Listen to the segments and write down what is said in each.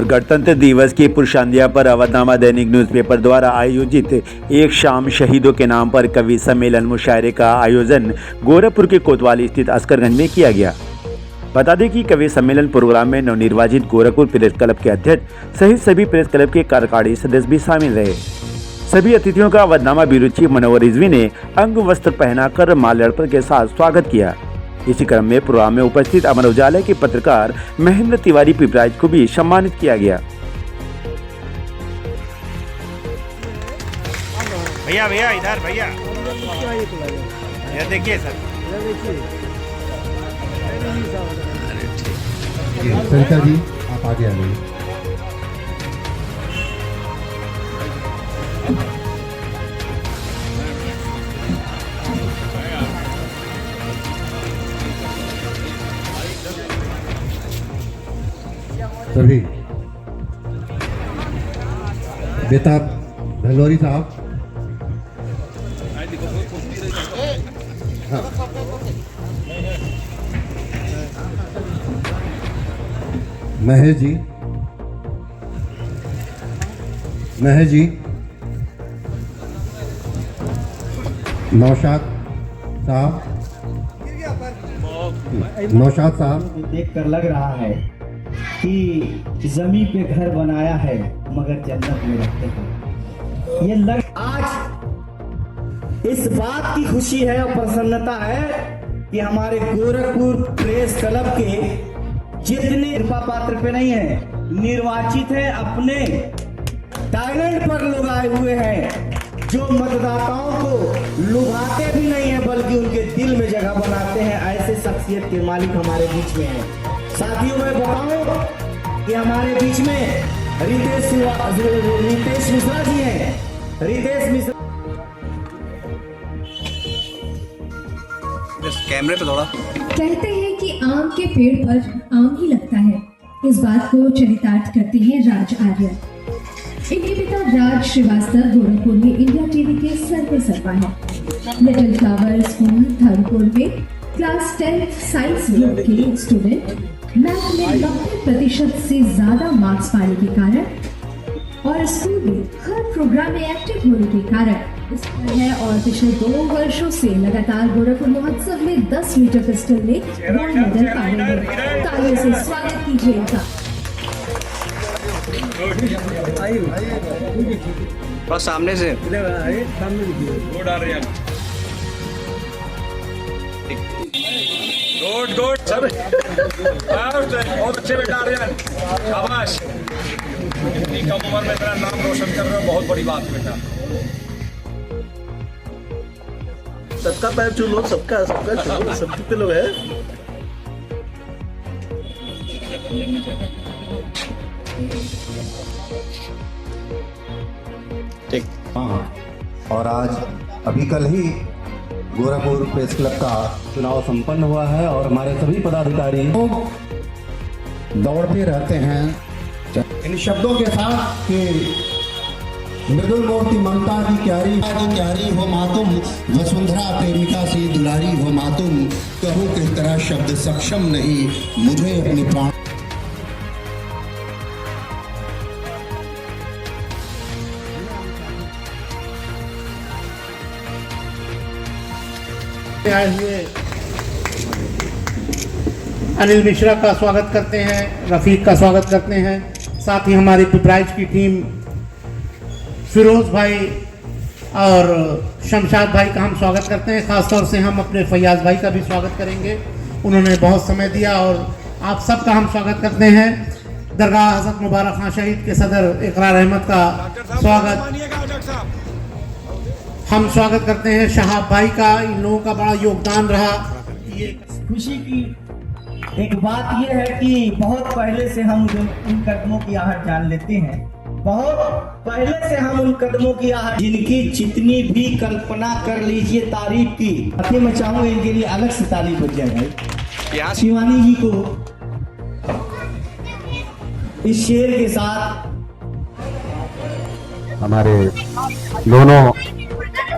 और गणतंत्र दिवस की पूर्व संध्या पर अवधनामा दैनिक न्यूज़पेपर द्वारा आयोजित एक शाम शहीदों के नाम पर कवि सम्मेलन मुशायरे का आयोजन गोरखपुर के कोतवाली स्थित अस्करगंज में किया गया। बता दें कि कवि सम्मेलन प्रोग्राम में नवनिर्वाचित गोरखपुर प्रेस क्लब के अध्यक्ष सहित सभी प्रेस क्लब के कार्यकारी सदस्य भी शामिल रहे। सभी अतिथियों का अवधनामा ब्यूरो चीफ मनोहर रिजवी ने अंग वस्त्र पहनाकर माल्यार्पण के साथ स्वागत किया। इसी क्रम में प्रोग्राम में उपस्थित अमर उजाला के पत्रकार महेंद्र तिवारी पिपराइच को भी सम्मानित किया गया। भैया भैया इधर भैया, ये देखिए सर। सरिता जी आप आगे आ जाइए। सभी बेताब भलौरी साहब, हाँ। महेश जी, नौशाद साहब, देख कर लग रहा है कि जमीन पे घर बनाया है मगर जन्नत में रहते हैं। ये लग आज इस बात की खुशी है और प्रसन्नता है कि हमारे गोरखपुर प्रेस क्लब के जितने कृपा पात्र पे नहीं है, निर्वाचित है, अपने टैलेंट पर लोग आए हुए हैं जो मतदाताओं को लुभाते भी नहीं है बल्कि उनके दिल में जगह बनाते हैं। ऐसे शख्सियत के मालिक हमारे बीच में हैं। साथियों मैं बताऊं कि हमारे बीच में रितेश मिश्रा जी हैं। रितेश मिश्रा कैमरे पे थोड़ा। कहते हैं कि आम के पेड़ पर आम ही लगता है। इस बात को चरितार्थ करते हैं राज आर्य। इनके पिता राज श्रीवास्तव गोरखपुर में इंडिया टीवी के सर्वेसर्वा है। लिटिल फ्लावर स्कूल धर्मपुर में क्लास 10 साइंस ग्रुप के स्टूडेंट मैथ में 90% से ज्यादा मार्क्स पाने के कारण और स्कूल में हर प्रोग्राम में एक्टिव होने के कारण है और पिछले 2 वर्षों से लगातार गोरखपुर महोत्सव में 10 मीटर पिस्टल में गोल्ड मेडल पाएंगे। तालियों से स्वागत कीजिए इनका। बस सामने से गुड गुड सर, बहुत अच्छे बेटा आर्यन, शाबाश। इतनी कम उम्र में तेरा नाम रोशन कर रहे हो, बहुत बड़ी बात बेटा। सबका पैर छू लो, सबका छू, सब कितने लोग हैं? ठीक। हाँ, और आज अभी कल ही गोरखपुर प्रेस क्लब का चुनाव संपन्न हुआ है और हमारे सभी पदाधिकारी दौड़ते रहते हैं इन शब्दों के साथ कि मृदुल मूर्ति ममता की क्यारी हो मातुम, वसुंधरा प्रेमिका से दुलारी हो मातुम, कहो किस तरह शब्द सक्षम नहीं मुझे अपने प्राण। आए हुए अनिल मिश्रा का स्वागत करते हैं, रफीक का स्वागत करते हैं। साथ ही हमारी पिपराइच की टीम फिरोज भाई और शमशाद भाई का हम स्वागत करते हैं। खासतौर से हम अपने फैयाज भाई का भी स्वागत करेंगे, उन्होंने बहुत समय दिया और आप सबका हम स्वागत करते हैं। दरगाह हज़रत मुबारक खान शहीद के सदर इकरार अहमद का स्वागत हम स्वागत करते हैं। शहाब भाई का, इन लोगों का बड़ा योगदान रहा। ये खुशी की एक बात यह है कि बहुत पहले से हम उन कदमों की आहट जान लेते हैं। बहुत पहले से हम उन कदमों की आहट, जिनकी जितनी भी कल्पना कर लीजिए तारीफ की, मैं चाहूंगा इनके लिए अलग से तारीफ बच जाएगा। शिवानी जी को इस शेर के साथ हमारे दोनों,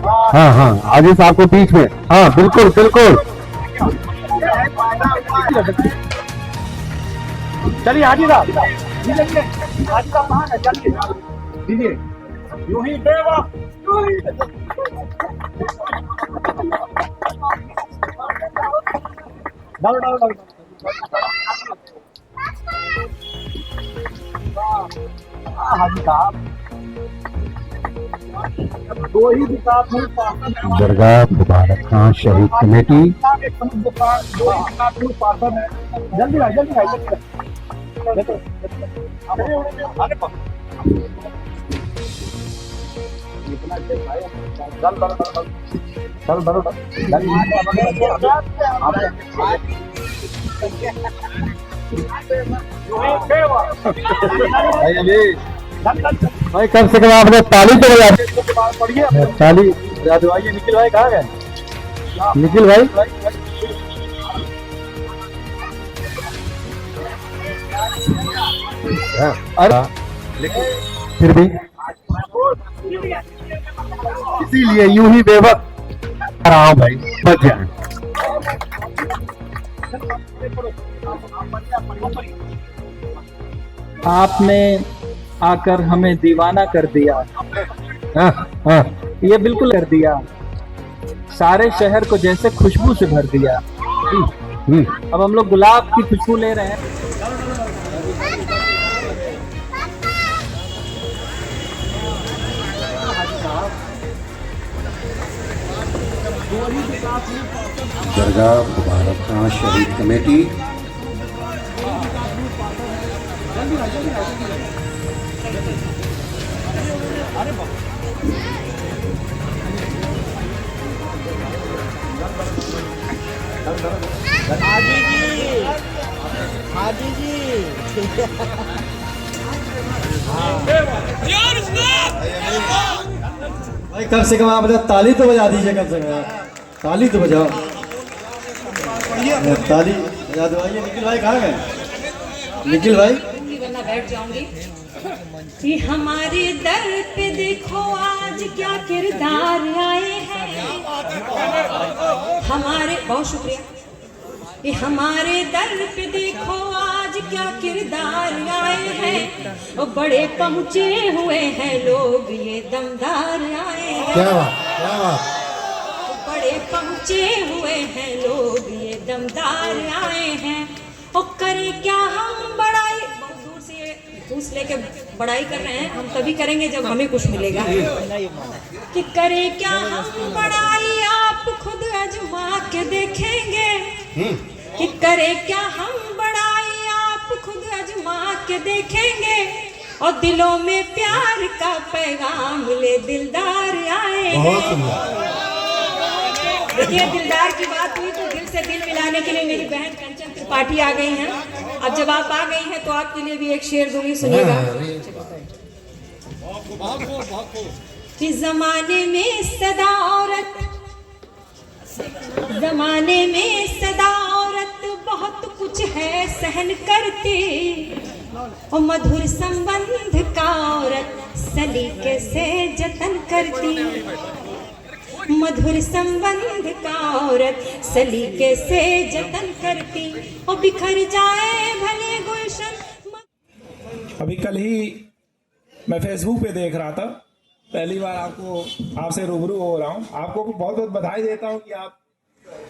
हाँ आजिज आपको बीच में, हाँ बिल्कुल चलिए आजिज। आज का पान है, चलिए दीजिए। यूं ही बेवक, यूं ही डाल डाल डाल हाजी साहब, दो ही किताब में दरगाह मुबारक खां शहीद कमेटी जल्दी आए, जल्दी आए, भाई कम से कम आपने ताली तो बजा दी। ताली दवाइए। निखिल भाई कहाँ गए? निखिल भाई अरे फिर भी इसीलिए यूं ही बेवक रहा हूं भाई, बच जाए। आपने आकर हमें दीवाना कर दिया। ये बिल्कुल कर दिया, सारे शहर को जैसे खुशबू से भर दिया। अब हम लोग गुलाब की खुशबू ले रहे हैं। दरगाह मुबारक खां शहीद कमेटी भाई कम से कम आप ताली तो बजा दीजिए, कम से कम ताली तो बजाओ। ताली बजा दो। निखिल भाई कहाँ गए? निखिल भाई वरना बैठ जाऊंगी। कि हमारे दर पे देखो आज क्या किरदार आए हैं, हमारे, बहुत शुक्रिया। कि हमारे दर पे देखो आज क्या किरदार आए हैं, और बड़े पहुंचे हुए हैं लोग, ये दमदार आए हैं। क्या बात, क्या बात। बड़े पहुंचे हुए हैं लोग, ये दमदार आए हैं। और करे क्या हम बड़ाई, बहुत दूर से ये घूस लेके बड़ाई कर रहे हैं, हम तभी करेंगे जब हमें कुछ मिलेगा। कि करे क्या हम बड़ाई आप खुद आजमा के देखेंगे। कि करे क्या हम बड़ाई आप खुद आजमा के देखेंगे, और दिलों में प्यार का पैगाम ले दिलदार आए हैं। देखिए, दिलदार की बात हुई तो दिल से दिल मिलाने के लिए मेरी बहन कंचन त्रिपाठी आ गई हैं। अब जब आप आ गई हैं तो आपके लिए भी एक शेर दूंगी, सुनिएगा। कि जमाने में सदा औरत, जमाने में सदा औरत बहुत कुछ है सहन करती, और मधुर संबंध का औरत सलीके से जतन करती। मधुर संबंध का औरत सलीके से जतन करती, और बिखर जाए भले गुलशन। अभी कल ही मैं फेसबुक पे देख रहा था, पहली बार आपसे रूबरू हो रहा हूँ। आपको बहुत बहुत बधाई देता हूँ कि आप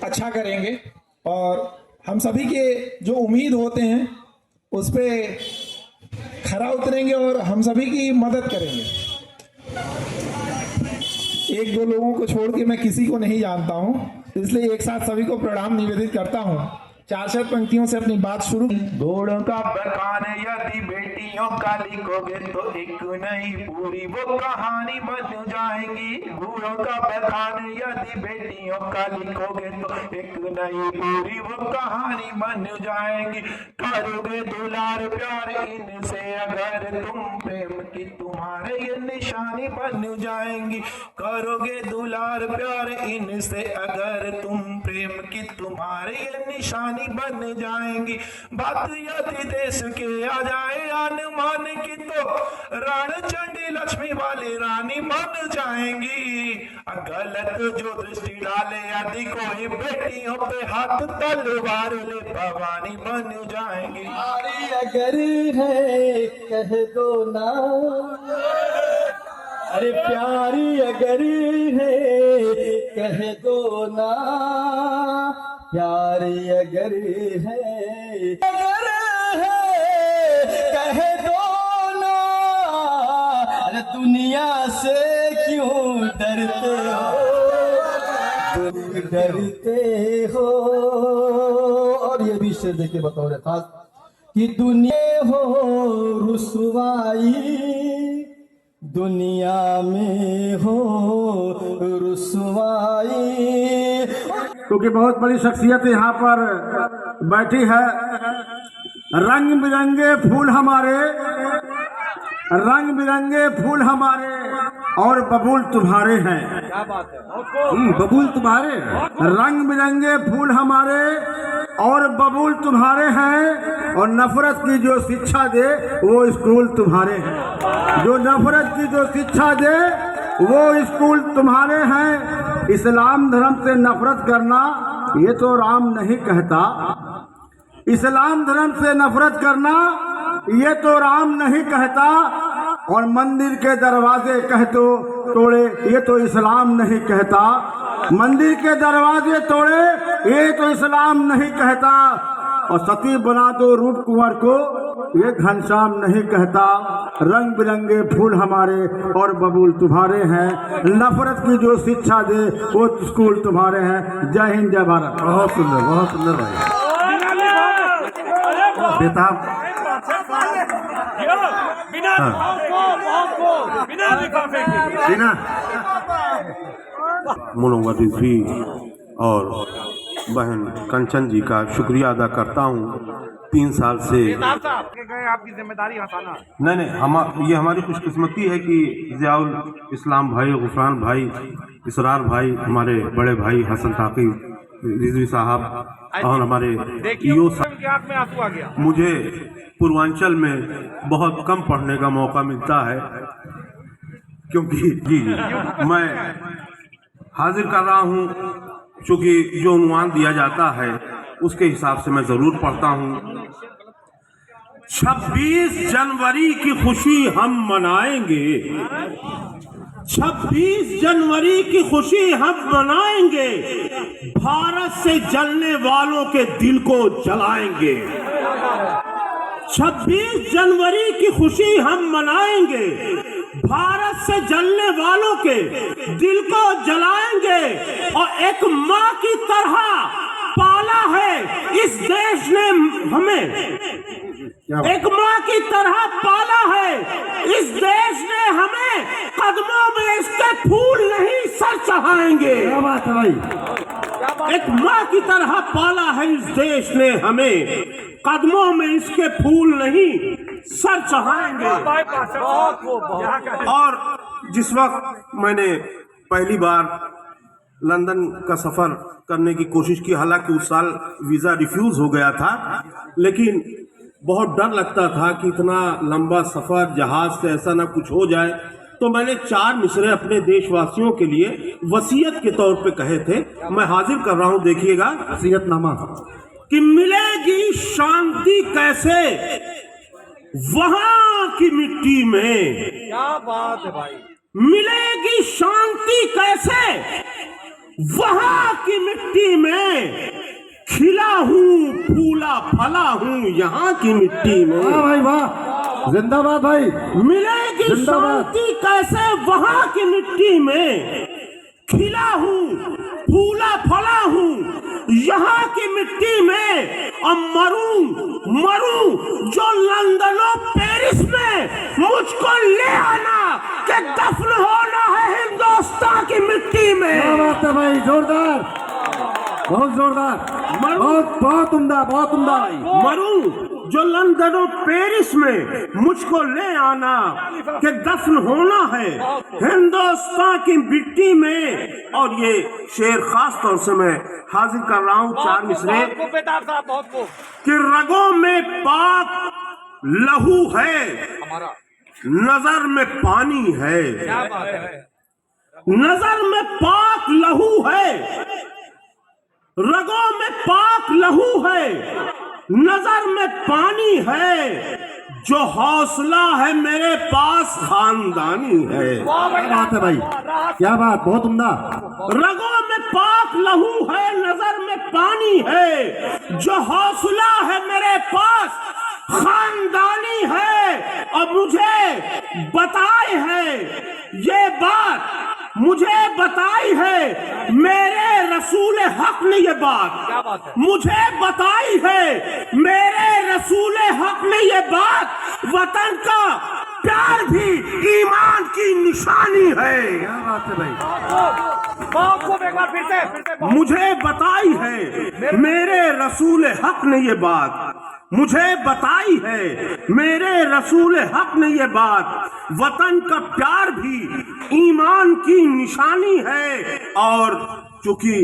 अच्छा करेंगे, और हम सभी के जो उम्मीद होते हैं उस पे खरा उतरेंगे और हम सभी की मदद करेंगे। एक दो लोगों को छोड़ के मैं किसी को नहीं जानता हूं, इसलिए एक साथ सभी को प्रणाम निवेदित करता हूं। 4 पंक्तियों से अपनी बात शुरू। घोड़ों का बखान यदि बेटियों का लिखोगे तो एक नई पूरी वो कहानी बन जाएगी। घोड़ों का बखान यदि बेटियों का लिखोगे तो एक नई पूरी वो कहानी बन जाएगी। करोगे दुलार प्यार इनसे अगर तुम, प्रेम की तुम्हारे ये निशानी बन जाएंगी। करोगे दुलार प्यार इनसे अगर तुम, प्रेम की तुम्हारे ये निशानी भवानी बन जाएंगी। बात यदि देश के आ जाए अनुमान की तो रणचंडी लक्ष्मी वाली रानी बन जाएंगी। गलत जो दृष्टि डाले यदि कोई बेटियों पे हाथ तलवार ले भवानी बन जाएंगी। अगर है कह दो ना, अरे प्यारी अगर है कह दो ना, प्यारी अगर है कह दो ना, अरे दुनिया से क्यों डरते हो, तुम डरते हो। और ये भी शेर देखिए बतौर खास कि दुनिया हो रुसवाई, दुनिया में हो रुसवाई। क्योंकि बहुत बड़ी शख्सियत यहाँ पर बैठी है। रंग बिरंगे फूल हमारे, रंग बिरंगे फूल हमारे और बबूल तुम्हारे हैं। क्या बात है, बबूल तुम्हारे, रंग बिरंगे फूल हमारे और बबूल तुम्हारे हैं। और नफरत की जो शिक्षा दे वो स्कूल तुम्हारे हैं। जो नफरत की जो शिक्षा दे वो स्कूल तुम्हारे हैं। इस्लाम धर्म से नफरत करना ये तो राम नहीं कहता। इस्लाम धर्म से नफरत करना ये तो राम नहीं कहता। और मंदिर के दरवाजे कह तो तोड़े ये तो इस्लाम नहीं कहता। मंदिर के दरवाजे तोड़े ये तो इस्लाम नहीं कहता। और सती बना दो रूप कुंवर को ये घनश्याम नहीं कहता। रंग बिरंगे फूल हमारे और बबूल तुम्हारे हैं। नफरत की जो शिक्षा दे वो स्कूल तुम्हारे हैं। जय हिंद जय भारत। बहुत सुंदर भाई बेताब। बिना मुनव्वर रिजवी और बहन कंचन जी का शुक्रिया अदा करता हूँ। 3 साल से आपकी जिम्मेदारी हटाना नहीं, ये हमारी खुशकिस्मती है कि ज़ियाउल इस्लाम भाई, गुफरान भाई, इसरार भाई, हमारे बड़े भाई हसन ताकी रिजवी साहब और हमारे ईओ साहब। मुझे पूर्वांचल में बहुत कम पढ़ने का मौका मिलता है क्योंकि जी मैं हाजिर कर रहा हूँ क्योंकि जो उन्वान दिया जाता है उसके हिसाब से मैं ज़रूर पढ़ता हूँ। 26 जनवरी की खुशी हम मनाएंगे, 26 जनवरी की खुशी हम मनाएंगे, भारत से जलने वालों के दिल को जलाएंगे। 26 जनवरी की खुशी हम मनाएंगे, भारत से जलने वालों के दिल को जलाएंगे। और एक माँ की तरह पाला है इस देश ने हमें, एक माँ की तरह पाला है इस देश ने हमें। कदमों में इसके फूल नहीं सर चढ़ाएंगे। क्या बात है भाई। एक माँ की तरह पाला है इस देश ने हमें, कदमों में इसके फूल नहीं सर चढ़ाएंगे। और जिस वक्त मैंने पहली बार लंदन का सफ़र करने की कोशिश की, हालांकि उस साल वीज़ा रिफ्यूज़ हो गया था, लेकिन बहुत डर लगता था कि इतना लंबा सफ़र जहाज़ से ऐसा ना कुछ हो जाए, तो मैंने 4 मिसरे अपने देशवासियों के लिए वसीयत के तौर पे कहे थे। मैं हाजिर कर रहा हूँ, देखिएगा वसीयतनामा। कि मिलेगी शांति कैसे वहां की मिट्टी में। क्या बात है भाई। मिलेगी शांति कैसे वहां की मिट्टी में, खिला हूँ फूला फला हूँ यहाँ की मिट्टी में। वाह भाई वाह, जिंदाबाद भाई। मिलेगी शांति कैसे वहां की मिट्टी में, खिला हूँ फूला फला हूँ यहाँ की मिट्टी में। और मरूं जो लंदन और पेरिस में, मुझको ले आना कि दफन होना है हिंदुस्तान की मिट्टी में। क्या बात है भाई, जोरदार, बहुत जोरदार, बहुत उम्दा, बहुत उम्दा। मरूं जो लंदन और पेरिस में मुझको ले आना कि दफन होना है हिंदुस्तान की मिट्टी में। और ये शेर खास तौर से मैं हाजिर कर रहा हूँ 4 मिसरे कि रगों में पाक लहू है, नजर में पानी है। नजर में पाक लहू है, रगों में पाक लहू है, नजर में पानी है। जो हौसला है मेरे पास खानदानी है। क्या बात है भाई, क्या बात, बहुत उम्दा। रगों में पाक लहू है, नजर में पानी है। जो हौसला है मेरे पास खानदानी है। और मुझे बताई है ये बात, मुझे बताई है मेरे रसूल हक ने ये बात, मुझे बताई है मेरे रसूल हक ने ये बात। वतन का प्यार भी ईमान की निशानी है। क्या बात है भाई, मुझे बताई है मेरे रसूल हक ने ये बात, मुझे बताई है मेरे रसूल हक ने ये बात। वतन का प्यार भी ईमान की निशानी है। और चूंकि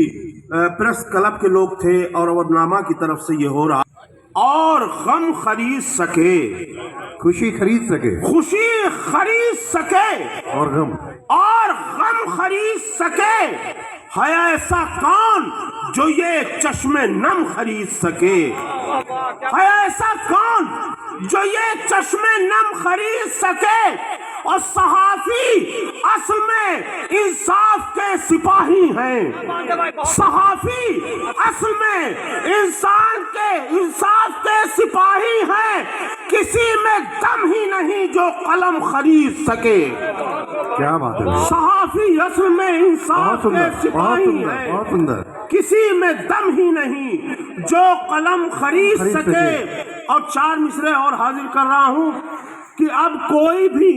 प्रेस क्लब के लोग थे और अवधनामा की तरफ से ये हो रहा, और गम खरीद सके, खुशी खरीद सके, खुशी खरीद सके और गम खरीद सके। है ऐसा कौन जो ये चश्मे नम खरीद सके? है ऐसा कौन जो ये चश्मे नम खरीद सके? और सहाफी असल में इंसाफ के सिपाही हैं। सहाफी असल में इंसाफ के सिपाही हैं। किसी में दम ही नहीं जो कलम खरीद सके। क्या बात है, सहाफी असल में इंसाफ के सिपाही हैं। बहुत सुंदर। किसी में दम ही नहीं जो कलम खरीद सके। और 4 मिसरे और हाजिर कर रहा हूं कि अब कोई भी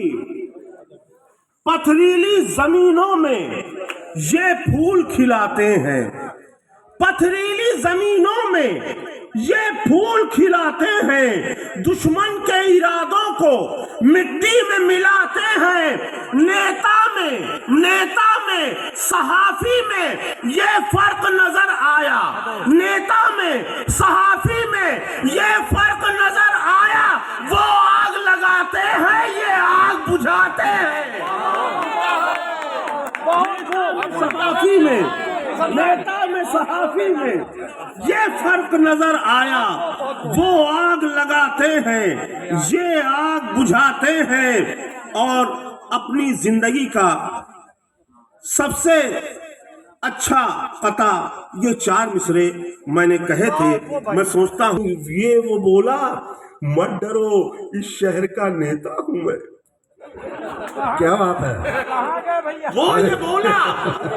पथरीली जमीनों में ये फूल खिलाते हैं, पथरीली जमीनों में ये फूल खिलाते हैं। दुश्मन के इरादों को मिट्टी में मिलाते हैं। नेता में सहाफी में ये फर्क नजर आया। नेता में सहाफी में ये फर्क नजर आया। वो आग लगाते हैं, ये आग बुझाते हैं। सहाफी में, नेता में सहाफी में ये फर्क नजर आया। वो आग लगाते हैं, ये आग बुझाते हैं। और अपनी जिंदगी का सबसे अच्छा पता ये 4 मिसरे मैंने कहे थे। मैं सोचता हूँ ये वो बोला, मत डरो इस शहर का नेता हूँ मैं। क्या बात है, वो ये बोला,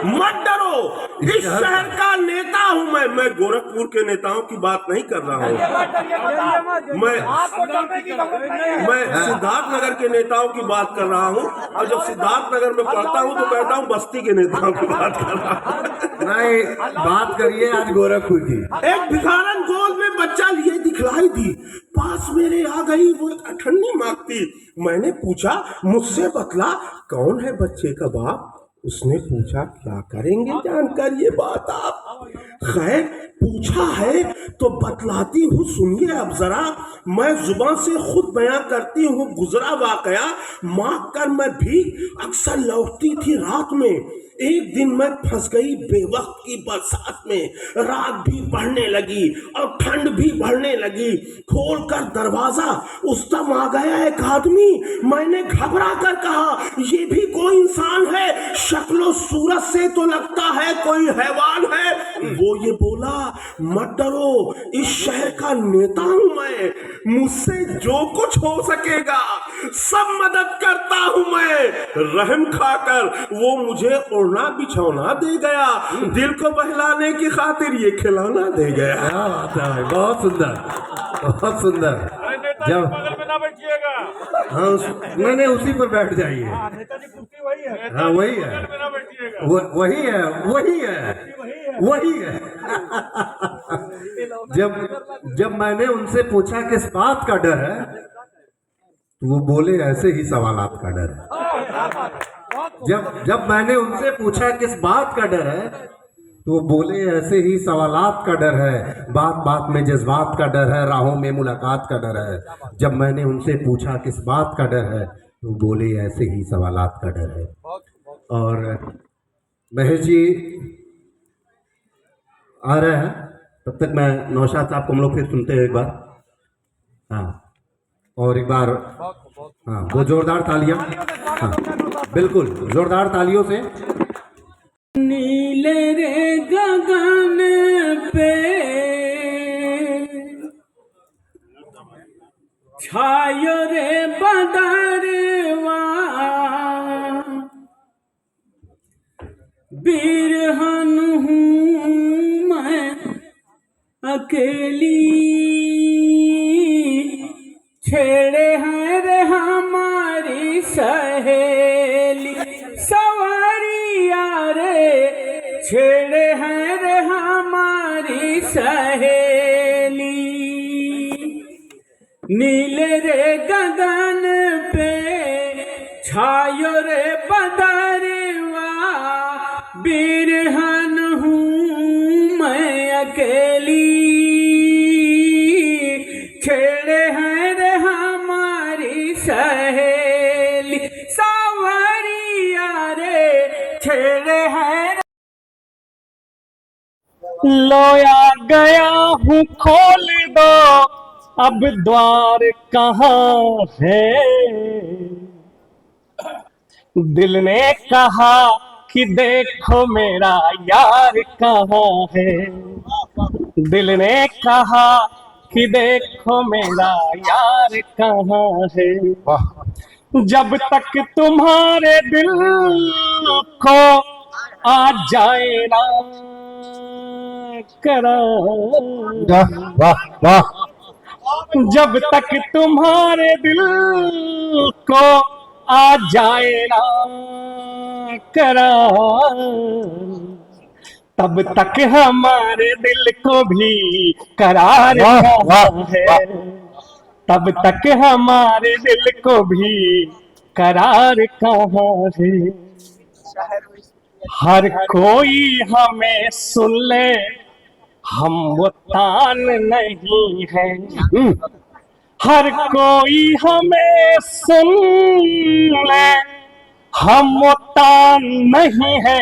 मत डरो इस शहर का नेता हूँ मैं गोरखपुर के नेताओं की बात नहीं कर रहा हूँ। मैं सिद्धार्थ नगर के नेताओं की बात कर रहा हूँ। और जब सिद्धार्थ नगर में पढ़ता हूँ तो कहता हूँ बस्ती के नेताओं की बात कर रहा हूँ। नहीं, बात करिए आज गोरखपुर की। एक भिखारन गोद में बच्चा लिए दिखलाई दी, पास मेरे आ गई, वो अठन्नी मांगती। मैंने पूछा, मुझसे बतला कौन है बच्चे का बाप? उसने पूछा, क्या करेंगे जानकर ये बात आप? खैर पूछा है तो बतलाती हूँ, सुनिए अब जरा। मैं जुबान से खुद बयां करती हूँ गुजरा वाकया। मांग कर मैं भी अक्सर लौटती थी रात में। एक दिन मैं फंस गई बेवक्त की बरसात में। रात भी बढ़ने लगी और ठंड भी बढ़ने लगी। खोलकर दरवाजा उस दम आ गया एक आदमी। मैंने घबरा कर कहा, ये भी कोई इंसान है? शक्लो सूरत से तो लगता है कोई हैवान है। वो ये बोला, मत डरो इस शहर का नेता हूं मैं। मुझसे जो कुछ हो सकेगा सब मदद करता हूं मैं। रहम खाकर वो मुझे ओढ़ना बिछौना दे गया। दिल को बहलाने की खातिर ये खिलौना दे गया। बहुत सुंदर, बहुत सुंदर। जब हाँ, नहीं उसी पर बैठ जाइए। हाँ वही है, वही है, वही है। वही है। जब मैंने उनसे पूछा किस बात का डर है, तो वो बोले ऐसे ही सवालात का डर है। जब मैंने उनसे पूछा किस बात का डर है, तो वो बोले ऐसे ही सवालात का डर है, बात बात में जज्बात का डर है, राहों में मुलाकात का डर है। जब मैंने उनसे पूछा किस बात का डर है, तो बोले ऐसे ही सवालात का डर है। और महेश जी आ रहे हैं, तब तक मैं नौशाद साहब को हम लोग फिर सुनते हैं एक बार। हाँ, और एक बार हाँ, वो जोरदार तालियां। हाँ, बिल्कुल जोरदार तालियों से। नीले रे गगन पे छायो रे बदरवा, बिरहन हूँ मैं अकेली, छेड़े हैं रे हमारी सहेली, सवारिया रे छेड़े हैं रे हमारी सहेली। नीले रे गगन पे छायो रे बदरवा, बिरहन हूँ मैं अकेली, छेड़े हैं रे हमारी सहेली, सावरिया रे छेड़े हैं। लोया गया हूँ खोल दो, अब द्वार कहाँ है। दिल ने कहा कि देखो मेरा यार कहाँ है, दिल ने कहा कि देखो मेरा यार कहाँ है। जब तक तुम्हारे दिल को आ जाए ना करार, वाह वाह। जब तक तुम्हारे दिल को आ जाए ना करार, तब तक हमारे दिल को भी करार कहाँ है, तब तक हमारे दिल को भी करार कहाँ है। हर कोई हमें सुन ले, हम वो तान नहीं है। हर कोई हमें सुन ले, हम वो तान नहीं है।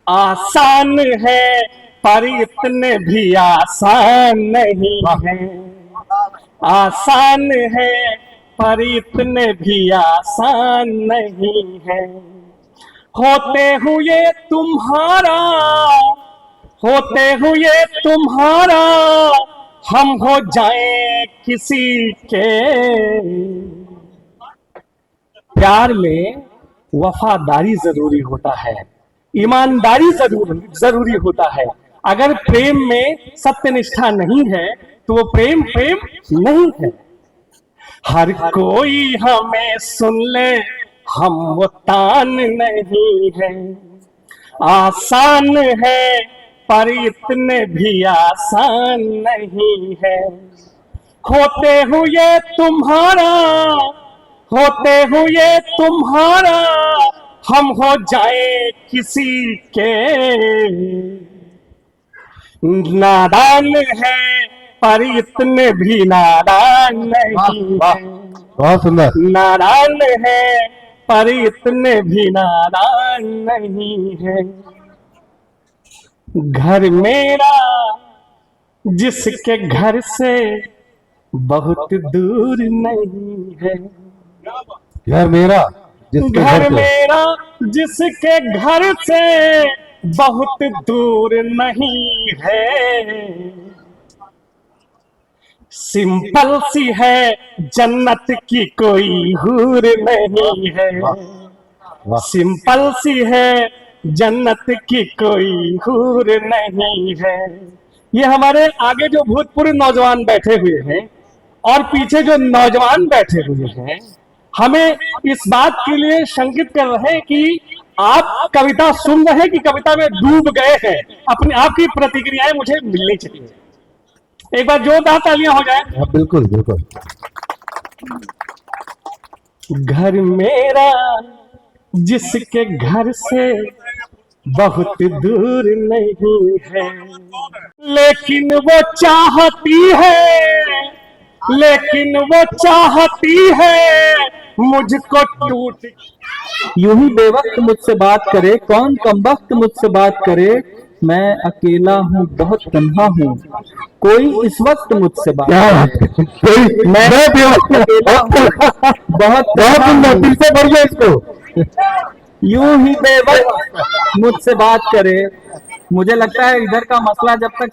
आसान है पर इतने भी आसान नहीं है, आसान है पर इतने भी आसान नहीं है। होते हुए तुम्हारा, होते हुए तुम्हारा, हम हो जाएं किसी के। प्यार में वफादारी जरूरी होता है, ईमानदारी जरूरी होता है। अगर प्रेम में सत्यनिष्ठा नहीं है तो वो प्रेम प्रेम नहीं है। हर कोई हमें सुन ले, हम वो तान नहीं है। आसान है पर इतने भी आसान नहीं है। होते हुए तुम्हारा, होते हुए तुम्हारा, हम हो जाए किसी के। नादान है पर इतने भी नादान नहीं है। बहुत सुंदर। नादान है पर इतने भी नादान नहीं है। घर मेरा जिसके घर से बहुत दूर नहीं है। घर मेरा जिसके घर मेरा जिसके घर से बहुत दूर नहीं है। सिंपल सी है जन्नत की कोई हूर नहीं है। सिंपल सी है जन्नत की कोई हूर नहीं है। ये हमारे आगे जो भूतपूर्व नौजवान बैठे हुए हैं और पीछे जो नौजवान बैठे हुए हैं, हमें इस बात के लिए शंकित कर रहे हैं कि आप कविता सुन रहे हैं कि कविता में डूब गए हैं? अपने आप की प्रतिक्रियाएं मुझे मिलनी चाहिए। एक बार जोरदार तालियां हो जाए। बिल्कुल बिल्कुल। घर मेरा जिसके घर से बहुत दूर नहीं है, लेकिन वो चाहती है, लेकिन वो चाहती है मुझको टूट। यूं ही बेवक्त मुझसे बात करे, कौन कमबख्त मुझसे बात करे, मैं अकेला हूँ बहुत तन्हा हूँ, कोई इस वक्त मुझसे बात कोई मैं अकेला हूँ बहुत दिल से भर गया इसको। यूं ही बेवक्त मुझसे बात करे। मुझे लगता है इधर का मसला जब तक